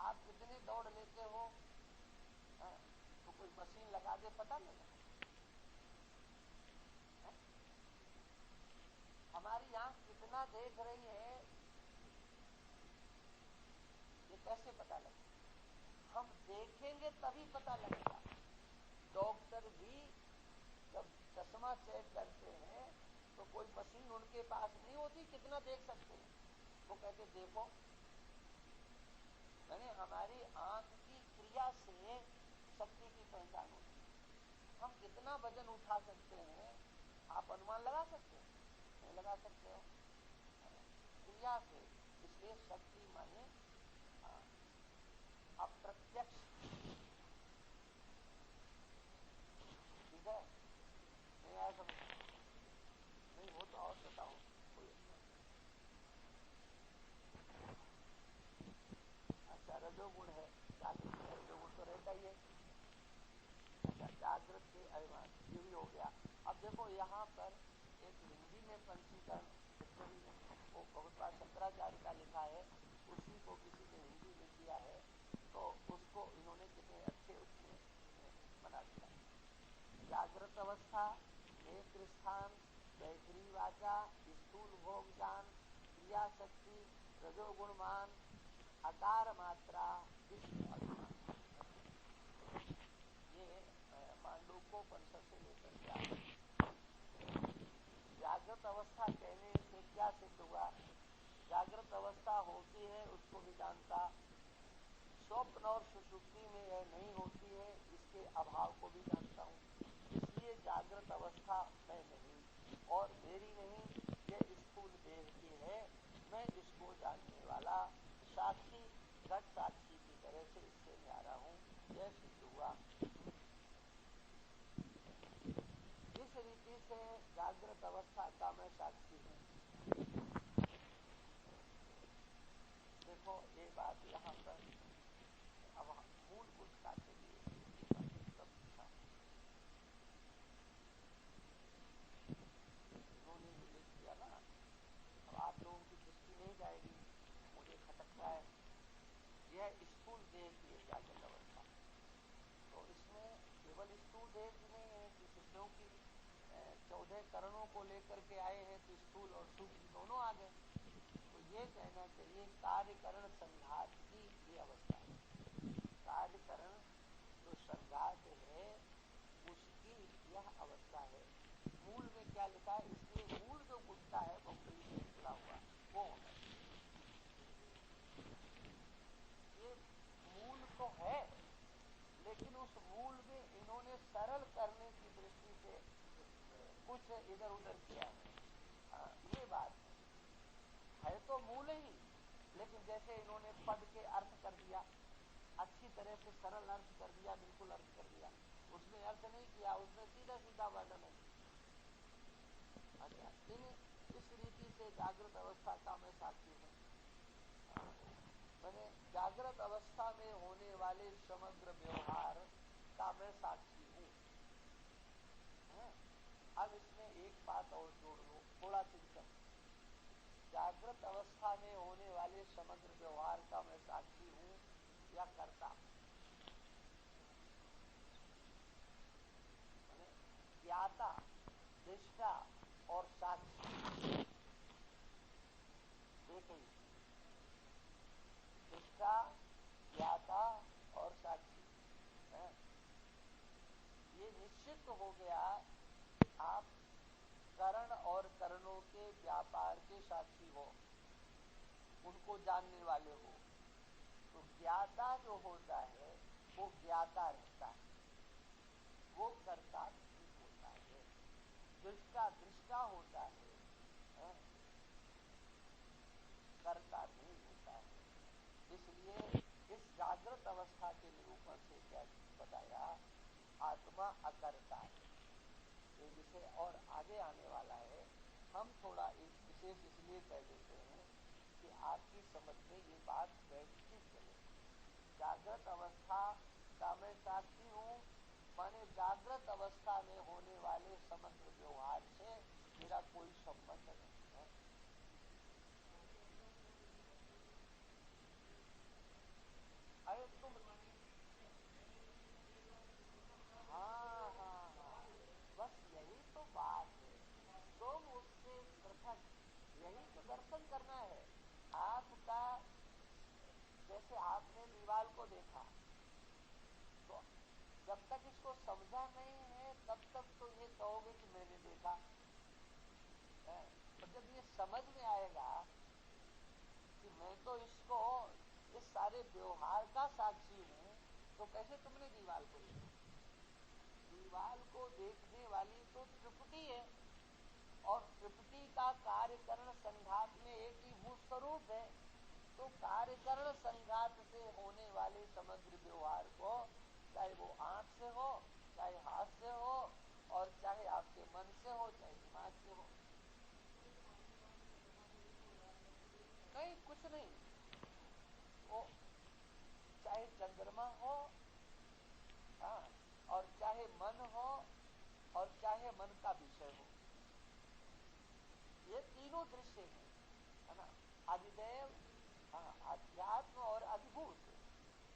A: आप कितने दौड़ लेते हो, है? तो कोई मशीन लगा दे, पता लगा? हमारी आंख कितना देख रही है, ये कैसे पता लगेगा? हम देखेंगे तभी पता लगेगा। डॉक्टर भी जब चश्मा चेक करते हैं तो कोई मशीन उनके पास नहीं होती कितना देख सकते हैं, वो कहते देखो। यानी हमारी आंख की क्रिया से शक्ति की पहचान होती है। हम कितना वजन उठा सकते हैं आप अनुमान लगा सकते हैं? नहीं लगा सकते हो, क्रिया से। इसलिए शक्ति माने बताइए। अच्छा, जागृत के अभिमान, ये भी हो गया। अब देखो यहाँ पर एक हिंदी में पंचीकरण लिटरेरी वो बहुत बार शंकराचार्य का लिखा है, उसी को किसी ने हिंदी में किया है, तो उसको इन्होंने कितने अच्छे उसमें बना दिया। जागृत अवस्था, नेत्र स्थान, वैखरी वाचा, स्थूल भोग ज्ञान, क्रिया शक्ति, रजोगुणमान, आकार मात्रा, विश्व अभिमान, ये मांडूक्योपनिषद से लेकर के आए। जागृत अवस्था कहने से क्या सिद्ध हुआ? जागृत अवस्था होती है उसको भी जानता, स्वप्न और सुषुप्ति में यह नहीं होती है, इसके अभाव को भी जानता हूँ। इसलिए जागृत अवस्था मैं नहीं और मेरी नहीं, यह स्थूल देह की है, मैं इसको जानने वाला साक्षी, घट साक्षी की तरह से इससे न्यारा हूँ, यह सिद्ध हुआ। इस रीति से जागृत अवस्था का मैं साक्षी हूँ। देखो ये बात यहाँ पर अब मूल पुस्तक के लिए इन्होंने उल्लेख किया ना, अब आप लोगों की दृष्टि नहीं जाएगी, मुझे खटकता है। यह स्थूल देह की है जागृत अवस्था, तो इसमें केवल स्थूल देह की नहीं है कि क्योंकि 14 करणों को लेकर के आए हैं तो स्थूल और सूक्ष्म दोनों आ गए, तो ये कहना चाहिए कार्यकरण संघात की ये अवस्था है। कार्यकरण जो संघात है उसकी यह अवस्था है। मूल में क्या लिखा है, इसलिए मूल जो गुटका है बम्बई से निकला हुआ वो होना चाहिए। ये मूल तो है, लेकिन उस मूल में इन्होंने सरल करने की दृष्टि से कुछ इधर उधर किया है। ये बात है तो मूल ही, लेकिन जैसे इन्होंने पद के अर्थ कर दिया, अच्छी तरह से सरल अर्थ कर दिया, बिल्कुल अर्थ कर दिया, उसमें अर्थ नहीं किया, उसमें सीधा सीधा वर्णन है। अच्छा, इस रीति से जागृत अवस्था का मैं साक्षी हूँ। मैंने जागृत अवस्था में होने वाले समग्र व्यवहार का मैं साक्षी हूँ। अब इसमें एक बात और जोड़ लो, थोड़ा चिंतन। जागृत अवस्था में होने वाले समग्र व्यवहार का मैं साक्षी हूँ या कर्ता? ज्ञाता, दृष्टा और साक्षी, देखिए दृष्टा, ज्ञाता और साक्षी है। ये निश्चित हो गया कि आप करण और करणों के व्यापार के साक्षी हो, उनको जानने वाले हो। तो ज्ञाता जो होता है वो ज्ञाता रहता है, वो कर्ता नहीं होता है। दृष्टा दृष्टा होता है, कर्ता नहीं होता है। इसलिए इस जागृत अवस्था के निरूपण से क्या बताया, आत्मा अकर्ता है। ये विषय और आगे आने वाला है, हम थोड़ा एक विशेष इसलिए कह देते हैं कि आपकी समझ में ये बात बैठती चले। जागृत अवस्था का मैं साक्षी हूँ, माने जागृत अवस्था में होने वाले समग्र व्यवहार से मेरा कोई संबंध नहीं है। अरे तुम हाँ, बस यही तो बात है, तुम उससे पृथक, यही तो दर्शन करना है आपका। जैसे आपने दीवाल को देखा, तो जब तक इसको समझा नहीं है तब तक तो ये कहोगे कि मैंने देखा है। तो जब ये समझ में आएगा कि मैं तो इसको इस सारे व्यवहार का साक्षी हूँ, तो कैसे तुमने दीवाल को देखा? दीवाल को देखने वाली तो त्रिपुटी है, और त्रिपुटी का कार्यकरण संघात में एक ही भूत स्वरूप है। तो कार्यकरण संघात से होने वाले समग्र व्यवहार को, चाहे वो आंख से हो, चाहे हाथ से हो, और चाहे आपके मन से हो, चाहे दिमाग से हो, नहीं कुछ नहीं। वो चाहे चंद्रमा हो, हाँ, और चाहे मन हो और चाहे मन का विषय हो, ये तीनों दृश्य हैं, है ना। अधिदैव, हाँ, अध्यात्म और अधिभूत,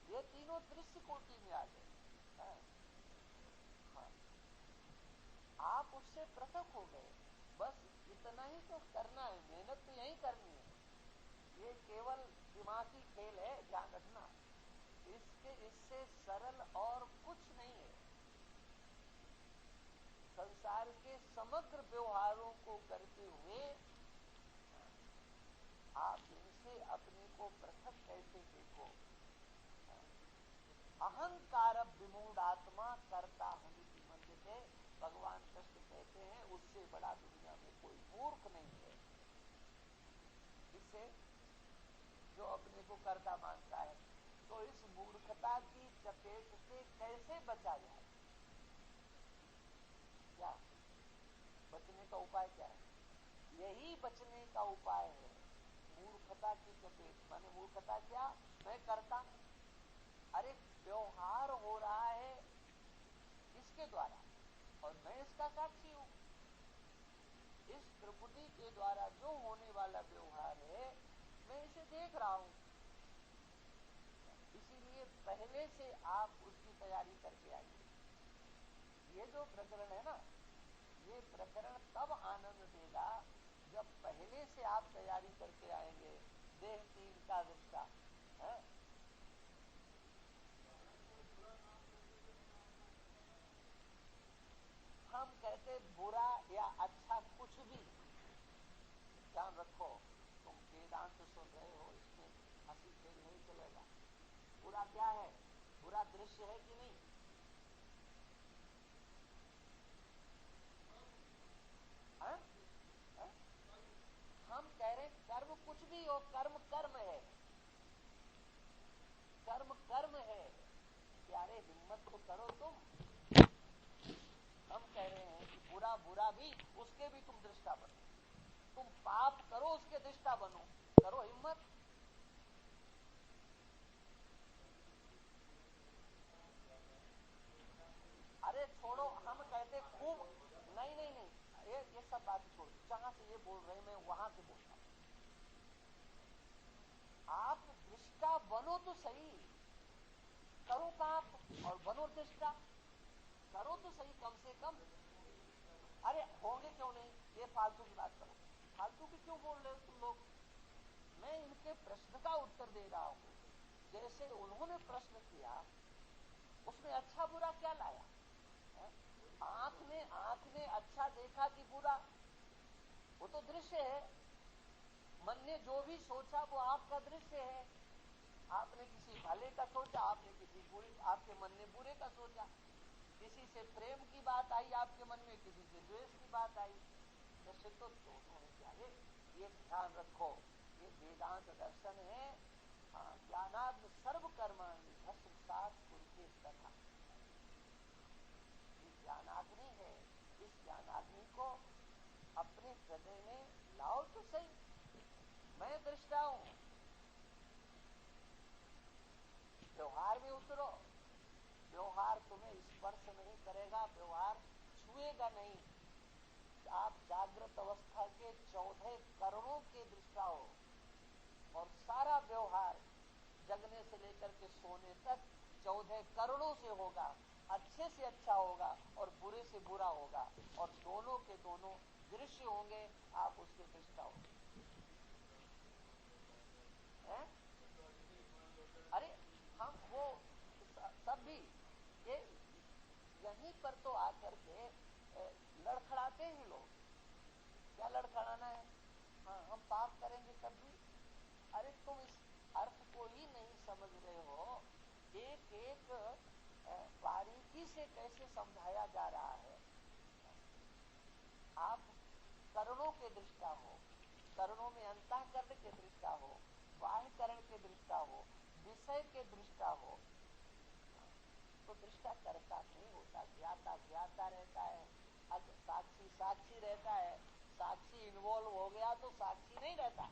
A: ये तीनों दृश्य कोटि में आ गए। हाँ, हाँ, आप उससे पृथक हो गए, बस इतना ही तो करना है, मेहनत तो यही करनी है। ये केवल दिमागी खेल है, ध्यान रखना, इससे सरल और कुछ नहीं है। संसार के समग्र व्यवहारों को करते हुए आप इनसे अपने को पृथक कैसे देखो। अहंकार विमूढ़ात्मा करता हूं मंदिर, भगवान कृष्ण कहते हैं उससे बड़ा दुनिया में कोई मूर्ख नहीं है। इससे जो अपने को कर्ता मानता है, तो इस मूर्खता की चपेट से कैसे बचा जाए? क्या बचने का उपाय क्या है? यही बचने का उपाय है, मूर्खता की चपेट। माने मूर्खता क्या? मैं करता हूं, अरे व्यवहार हो रहा है इसके द्वारा और मैं इसका साक्षी हूं। इस त्रिपुटी के द्वारा जो होने वाला व्यवहार है, मैं इसे देख रहा हूं। इसीलिए पहले से आप उसकी तैयारी करके आइए। ये जो प्रकरण है ना, ये प्रकरण तब आनंद देगा जब पहले से आप तैयारी करके आएंगे। देह तीन का दृष्टा है। हम कहते बुरा या अच्छा कुछ भी, ध्यान रखो, तुम वेदांत सुन रहे हो, इसमें हंसी खेल नहीं चलेगा। बुरा क्या है? बुरा दृश्य है कि नहीं? हा? हा? हम कह रहे कर्म कुछ भी हो, कर्म कर्म है, कर्म कर्म है। प्यारे हिम्मत तो करो तुम। हम कह रहे हैं कि बुरा बुरा भी, उसके भी तुम दृष्टा बनो। तुम पाप करो, उसके दृष्टा बनो, करो हिम्मत। अरे छोड़ो, हम कहते खूब, नहीं नहीं नहीं, ये सब बात छोड़, जहां से ये बोल रहे हैं मैं वहां से बोलता हूं। आप दृष्टा बनो तो सही, करो पाप और बनो दृष्टा, करो तो सही कम से कम। अरे होंगे क्यों नहीं, ये फालतू की बात करो। फालतू की क्यों बोल रहे हो तुम लोग? मैं इनके प्रश्न का उत्तर दे रहा हूं। जैसे उन्होंने प्रश्न किया, उसमें अच्छा बुरा क्या लाया? आंख ने अच्छा देखा कि बुरा, वो तो दृश्य है। मन ने जो भी सोचा वो आपका दृश्य है। आपने किसी भले का सोचा, आपने किसी बुरे, आपके मन ने बुरे का सोचा। किसी से प्रेम की बात आई आपके मन में, किसी से द्वेष की बात आई। दृश्य तो दोनों है प्यारे, ये ध्यान रखो। ये वेदांत दर्शन है। हाँ, ज्ञानाग्नि सर्व कर्माणि भस्मसात् कुरुते तथा। ये ज्ञानाग्नि है, इस ज्ञानाग्नि को अपने हृदय में लाओ तो सही। मैं दृष्टा हूं, व्यवहार में उतरो। व्यवहार तुम्हें स्पर्श नहीं करेगा, व्यवहार छुएगा नहीं। आप जागृत अवस्था के 14 करोड़ों के दृष्टा हो और सारा व्यवहार जगने से लेकर के सोने तक 14 करोड़ों से होगा, अच्छे से अच्छा होगा और बुरे से बुरा होगा, और दोनों के दोनों दृश्य होंगे, आप उसके दृष्टा होंगे। अरे हम वो सब भी ये यहीं पर तो आकर के लड़खड़ाते हैं लोग। क्या लड़खड़ाना है? हाँ, हम पाप करेंगे तब भी। अरे तुम इस अर्थ को ही नहीं समझ रहे हो। एक एक बारीकी से कैसे समझाया जा रहा है। आप करणों के दृष्टा हो, करणों में अंतःकरण के दृष्टा हो, बाह्यकरण के दृष्टा हो, विषय के दृष्टा हो, तो दृष्टा करता नहीं होता, ज्ञाता ज्ञाता रहता है, साक्षी साक्षी रहता है। साक्षी इन्वॉल्व हो गया तो साक्षी नहीं रहता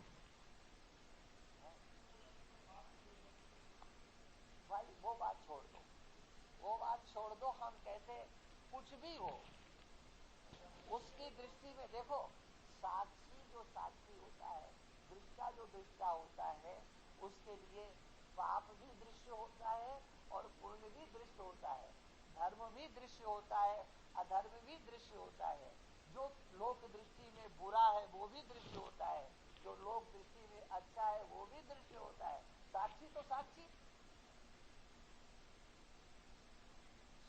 A: भाई। वो बात छोड़ दो, वो बात छोड़ दो, हम कहते कुछ भी हो उसकी दृष्टि में देखो, साक्षी जो साक्षी होता है, दृष्टा जो दृष्टा होता है, उसके लिए पाप भी दृश्य होता है और पुण्य भी दृश्य होता है, धर्म भी दृश्य होता है, अधर्म भी दृश्य होता है, जो लोक दृष्टि में बुरा है वो भी दृश्य होता है, जो लोक दृष्टि में अच्छा है वो भी दृश्य होता है। साक्षी तो साक्षी,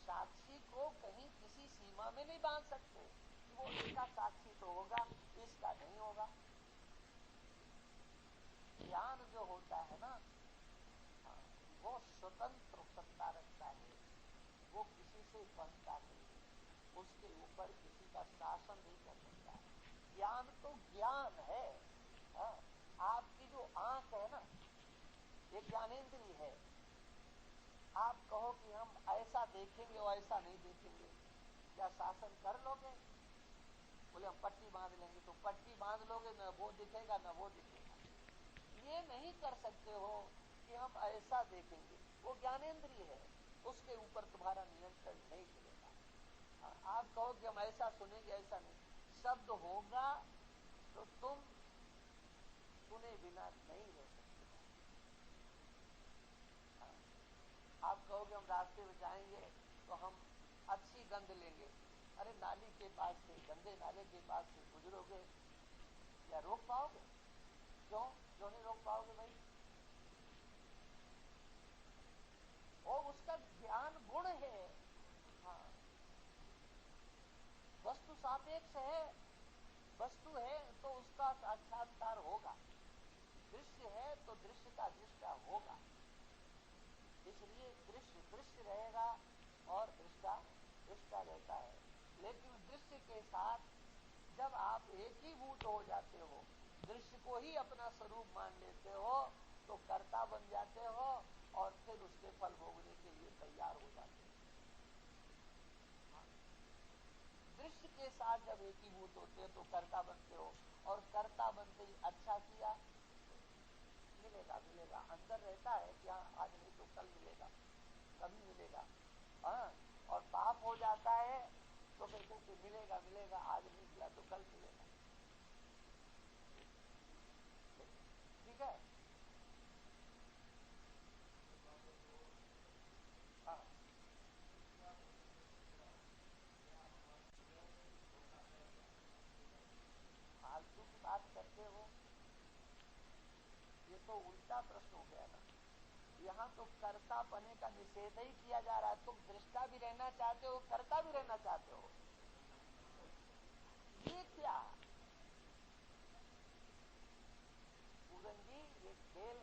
A: साक्षी को कहीं किसी सीमा में नहीं बांध सकते कि वो इसका साक्षी तो होगा, इसका नहीं होगा। ज्ञान जो होता है ना, वो स्वतंत्र सत्ता रखता है, वो किसी से बनता नहीं है, उसके ऊपर किसी का शासन नहीं कर सकता। ज्ञान तो ज्ञान है। हाँ, आपकी जो आंख है ना, ये ज्ञानेंद्रिय है। आप कहो कि हम ऐसा देखेंगे और ऐसा नहीं देखेंगे, क्या शासन कर लोगे? बोले हम पट्टी बांध लेंगे, तो पट्टी बांध लोगे, न वो दिखेगा न वो दिखेगा। ये नहीं कर सकते हो कि हम ऐसा देखेंगे, वो ज्ञानेंद्रिय है, उसके ऊपर तुम्हारा नियंत्रण नहीं मिलेगा। आप कहो कि हम ऐसा सुनेंगे, ऐसा नहीं, शब्द होगा तो तुम सुने बिना नहीं रह सकते। आप कहोगे हम रास्ते में जाएंगे तो हम अच्छी गंध लेंगे, अरे नाली के पास से, गंदे नाले के पास से गुजरोगे, क्या रोक पाओगे? क्यों नहीं रोक पाओगे भाई? वो उसका ज्ञान गुण है। हाँ, वस्तु सापेक्ष है, वस्तु है तो उसका साक्षात्कार होगा, दृश्य है तो दृश्य का दृष्टा होगा, इसलिए दृश्य दृश्य रहेगा और दृष्टा दृष्टा रहता है। लेकिन दृश्य के साथ जब आप एक ही भूत हो जाते हो, दृश्य को ही अपना स्वरूप मान लेते हो, तो कर्ता बन जाते हो और फिर उसके फल भोगने के लिए तैयार हो जाते हो। दृश्य के साथ जब एकीभूत होते हो तो कर्ता बनते हो, और कर्ता बनते ही अच्छा किया मिलेगा मिलेगा, अंदर रहता है कि हाँ आज नहीं तो कल मिलेगा, कभी मिलेगा। हाँ, और पाप हो जाता है तो फिर कहते मिलेगा मिलेगा, आज नहीं मिला तो कल मिलेगा। ठीक है। हाँ, फालतू की बात करते हो, ये तो उल्टा प्रश्न हो गया ना। यहाँ तो कर्ता बने का निषेध ही किया जा रहा है, तुम दृष्टा भी रहना चाहते हो, कर्ता भी रहना चाहते हो, ये क्या? पूरन जी, ये खेल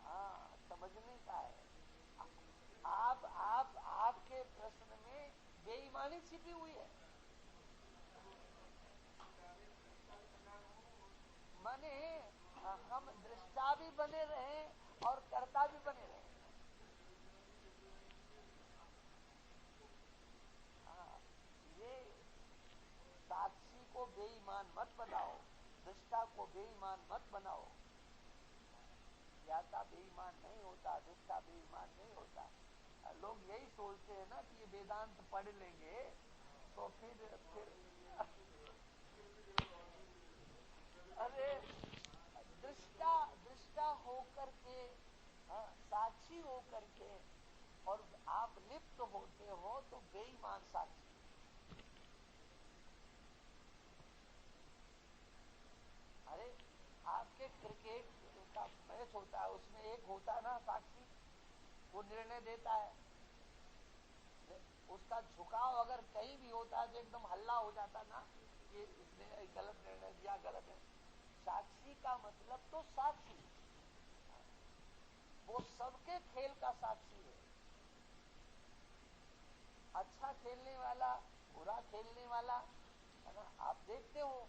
A: हाँ समझने का है। आप आपके प्रश्न में बेईमानी छिपी हुई है। माने हम दृष्टा भी बने रहे और कर्ता भी बने रहे। हाँ, ये साक्षी को बेईमान मत बनाओ, दृष्टा को बेईमान मत बनाओ। ज्ञाता बेईमान नहीं होता, दृष्टा बेईमान नहीं होता। लोग यही सोचते हैं ना कि ये वेदांत पढ़ लेंगे तो फिर अरे दृष्टा दृष्टा होकर के, हाँ, साक्षी होकर के और आप लिप्त होते हो तो बेईमान साक्षी। अरे आपके क्रिकेट का मैच होता है, उसमें एक होता है ना साक्षी, वो निर्णय देता है, उसका झुकाव अगर कहीं भी होता है तो एकदम हल्ला हो जाता ना, ये इसने गलत निर्णय दिया, गलत है। साक्षी का मतलब तो साक्षी, वो सबके खेल का साक्षी है। अच्छा खेलने वाला, बुरा खेलने वाला, है ना, आप देखते हो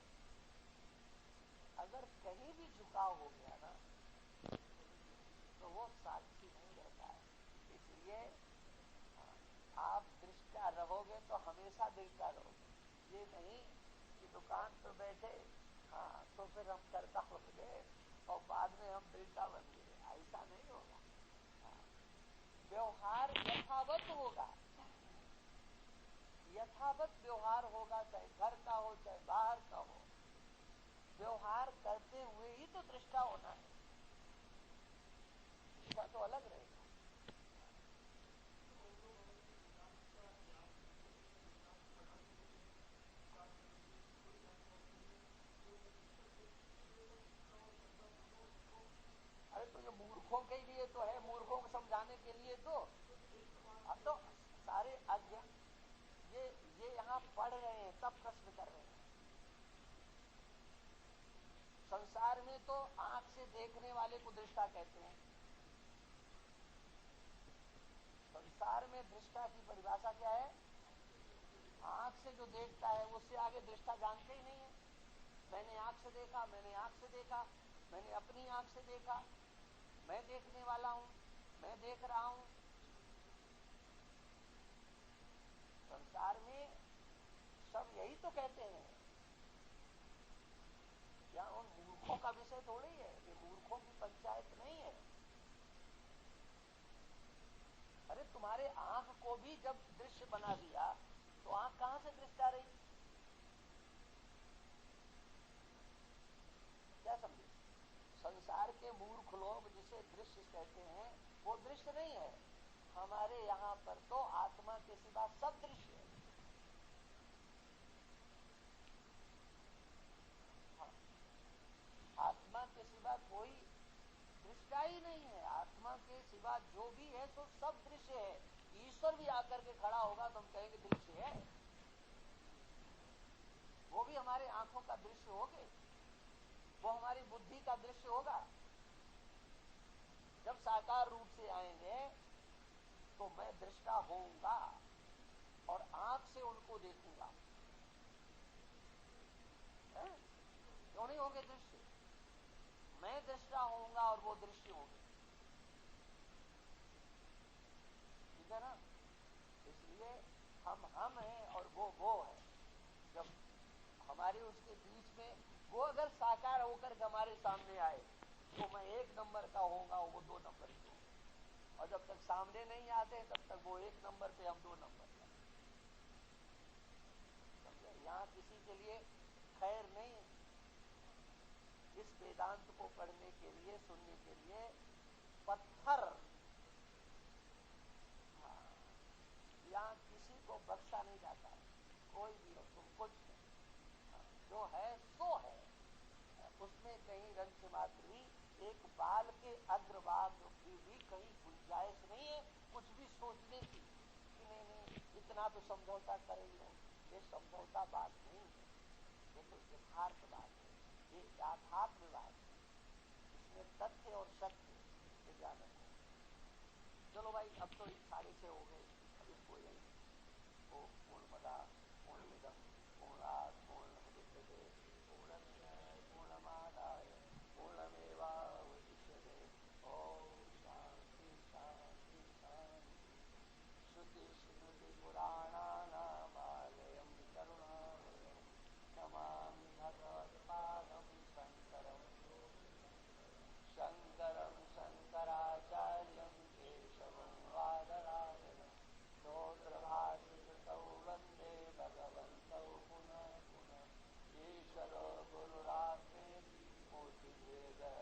A: अगर कहीं भी झुकाव हो गया ना तो वो साक्षी नहीं रहता है। इसलिए आप दृष्टा रहोगे तो हमेशा दृष्टा रहोगे, ये नहीं कि दुकान पर बैठे हाँ तो फिर हम कर्ता बन गए और बाद में हम दृष्टा बन गए, ऐसा नहीं होगा। हाँ, व्यवहार यथावत होगा, यथावत व्यवहार होगा, चाहे घर का हो चाहे बाहर का हो। व्यवहार करते हुए ही तो दृष्टा होना है, इसका तो अलग रहेगा। अरे तो ये मूर्खों के लिए तो है, मूर्खों को समझाने के लिए तो। अब तो सारे अज्ञान ये यहाँ पढ़ रहे हैं तब प्रश्न कर रहे हैं। संसार में तो आंख से देखने वाले को दृष्टा कहते हैं। संसार में दृष्टा की परिभाषा क्या है? आंख से जो देखता है उससे आगे दृष्टा जानते ही नहीं है। मैंने आंख से देखा, मैंने आंख से देखा, मैंने अपनी आंख से देखा, मैं देखने वाला हूं, मैं देख रहा हूं। संसार में सब यही तो कहते हैं। क्या उन मूर्खों का विषय थोड़ी है, ये मूर्खों की पंचायत नहीं है। अरे तुम्हारे आंख को भी जब दृश्य बना दिया तो आंख कहां से दृष्टा रही? क्या समझे? संसार के मूर्ख लोग जिसे दृश्य कहते हैं वो दृश्य नहीं है। हमारे यहाँ पर तो आत्मा के सिवा सब दृश्य है। हाँ, आत्मा के सिवा कोई दृष्टा ही नहीं है। आत्मा के सिवा जो भी है सो सब दृश्य है। ईश्वर भी आकर के खड़ा होगा तो हम कहेंगे दृश्य है, वो भी हमारे आंखों का दृश्य होगे, वो हमारी बुद्धि का दृश्य होगा। जब साकार रूप से आएंगे तो मैं दृष्टा होऊंगा और आंख से उनको देखूंगा। क्यों नहीं होंगे दृश्य? मैं दृष्टा होऊंगा और वो दृश्य होंगे, ठीक है ना? इसलिए हम हैं और वो है। जब हमारे उसके बीच में वो अगर साकार होकर हमारे सामने आए तो मैं 1 नंबर का होऊंगा, वो 2 नंबर के होंगे। और जब तक सामने नहीं आते तब तक वो 1 नंबर पे, हम 2 नंबर पे। समझे? यहाँ किसी के लिए खैर नहीं है। इस वेदांत को पढ़ने के लिए, सुनने के लिए पत्थर, यहाँ किसी को बख्शा नहीं जाता है। कोई भी हो तुम कुछ नहीं, जो है सो है, उसमें कहीं रंच मात्र भी, एक बाल के अग्रभाग की भी कहीं गुंजाइश नहीं है कुछ भी सोचने की कि नहीं इतना तो समझौता करेंगे। ये समझौता बात नहीं है, ये तो यथार्थ बात है, ये याथात्म बात है। इसमें तथ्य और सत्य ये जाना है। चलो भाई, अब तो 6:30 हो गए, अब इसको यही ओ पूर्णमदा पूर्णमिदं पूर्णात् पूर्णमुदच्यते पूर्णस्य पूर्णमादाय पूर्णमेवावशिष्यते। ओम शांति शांति शांति। श्रुति स्मृति पुराणानामालयं करुणालयं नमामि भगवत्पादं शंकरं शंकरं शंकराचार्यं केशवं वादरायणं स्तोत्रभाष्यकृतौ वन्दे भगवन्तौ पुनः पुनः। ईश्वरो गुरुरात्मेति मूर्तिभेदविभागिने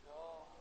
A: व्योम